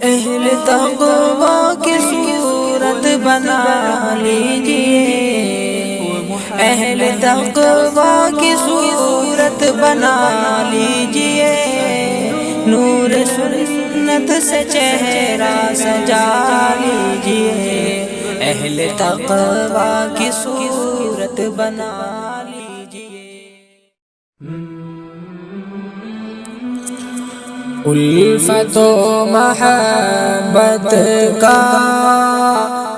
اہل تقوی کی صورت بنا لیجئے، اہل تقوی کی صورت بنا لیجئے، نور سنت سے چہرہ سجا لیجئے، اہل تقوی کی صورت بنا لیجئے۔ الفت و محبت کا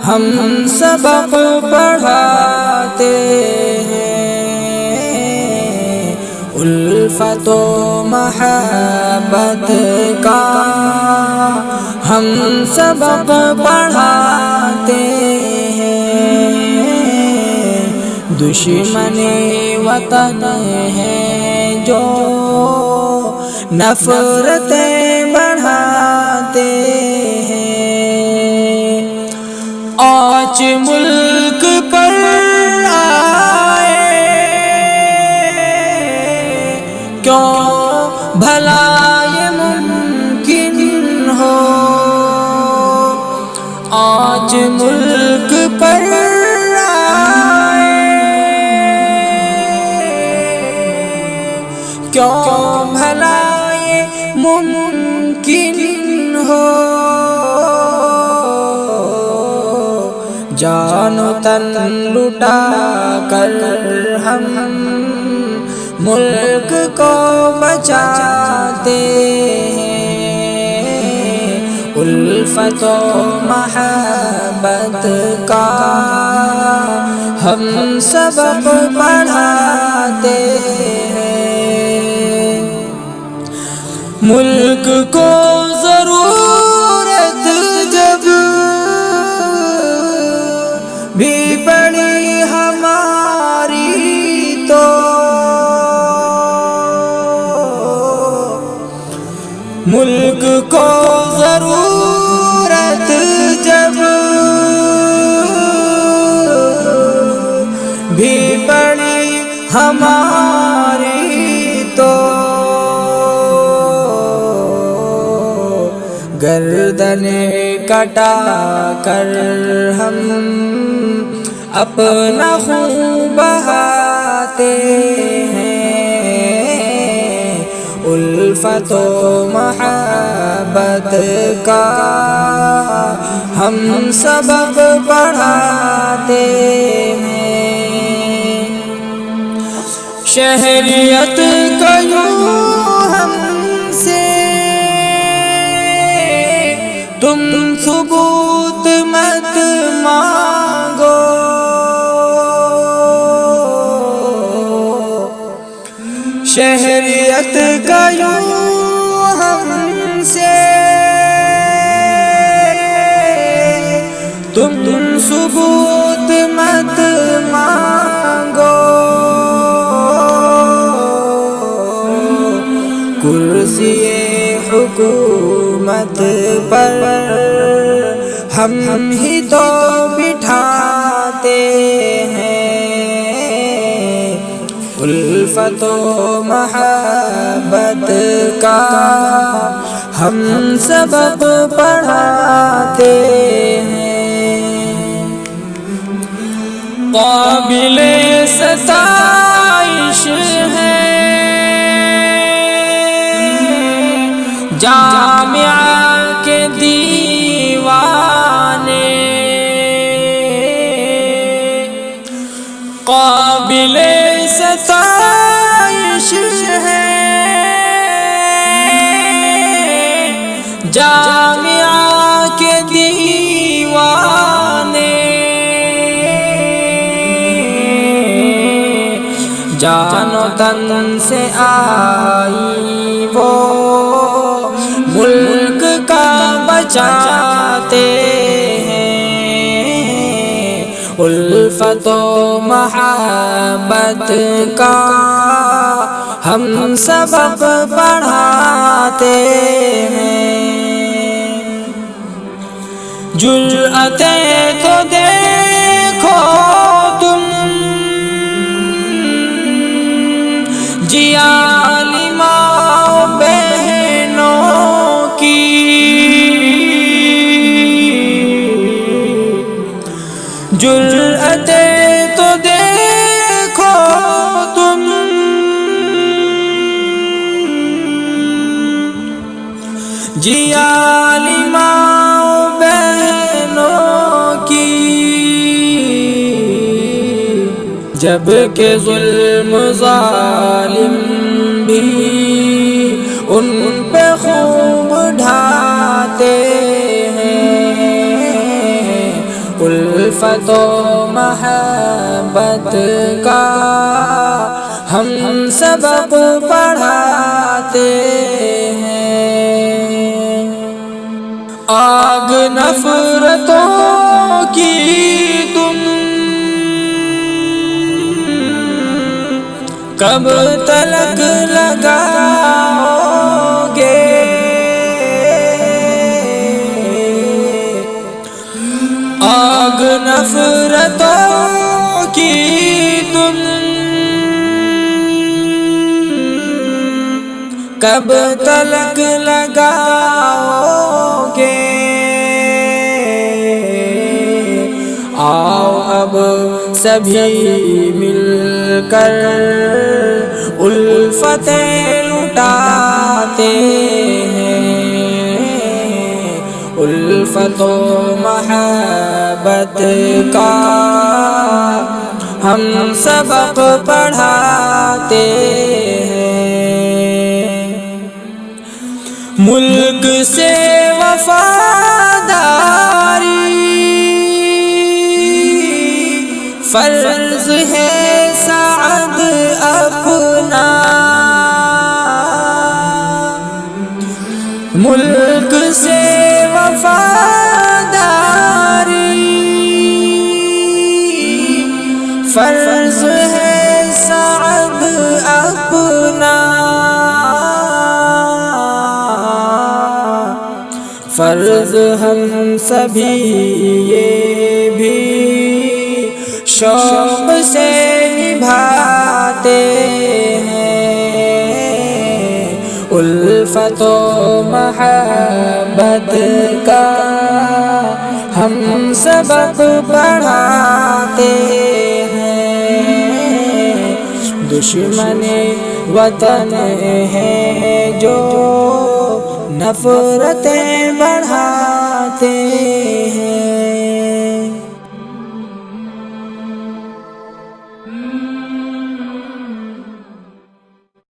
ہم سبق پڑھاتے ہیں، الفت و محبت کا ہم سبق پڑھاتے ہیں، دشمن وطن ہے جو نفرتیں بڑھاتے ہیں، آج ملک پر آئے کیوں بھلا یہ ممکن ہو، آج ملک پر آئے کیوں بھلا ممکن ہو، جان و تن لٹا کر ہم ملک کو بچاتے ہیں، الفت و محبت کا ہم سبق پڑھاتے ہیں، ملک کو ضرورت جب بھی پڑی ہماری تو ملک کو ضرورت جب بھی پڑی ہماری تو گردنیں کٹا کر ہم اپنا خون بہاتے ہیں، الفت و محبت کا ہم سبق پڑھاتے ہیں، شہریت کا یوں ہم سے تم ثبوت مت مانگو، شہریت کا یوں ہم سے تم ثبوت مت مانگو، کرسی حکومت پر ہم ہی تو بٹھاتے ہیں، الفت و محبت کا ہم سبق پڑھاتے ہیں، قابل ستائش ہے جامعہ کے دیوانے، قابل ستائش ہے جامعہ کے دیوانے، جان و تن سے آئی وہ ملک کا بچاتے ہیں، الفت و محبت کا ہم سبق پڑھاتے ہیں، جرأتیں تو دیکھو تم جیالی ماں بہنوں کی، جرأتیں تو دیکھو تم، جیالی ماں بہنوں کی، جب کہ ظلم ظالم بھی ان پہ خوب ڈھاتے ہیں، الفت و محبت کا ہم سبق پڑھاتے ہیں، آگ نفرتوں کی تم کب تلک لگاؤ گے، آگ نفرتوں کی تم کب تلک لگاؤ گے، آؤ اب سبھی مل کر الفتیں لٹاتے ہیں، الفت و محبت کا ہم سبق پڑھاتے ہیں، ملک سے وفاداری فرض ہے سعد اپنا، ملک سے وفاداری فرض ہے سعد اپنا، فرض ہم سبھی یہ بھی شوق سے نبھاتے ہیں، الفت و محبت کا ہم سبق پڑھاتے ہیں، دشمن وطن ہے جو نفرتیں بڑھاتے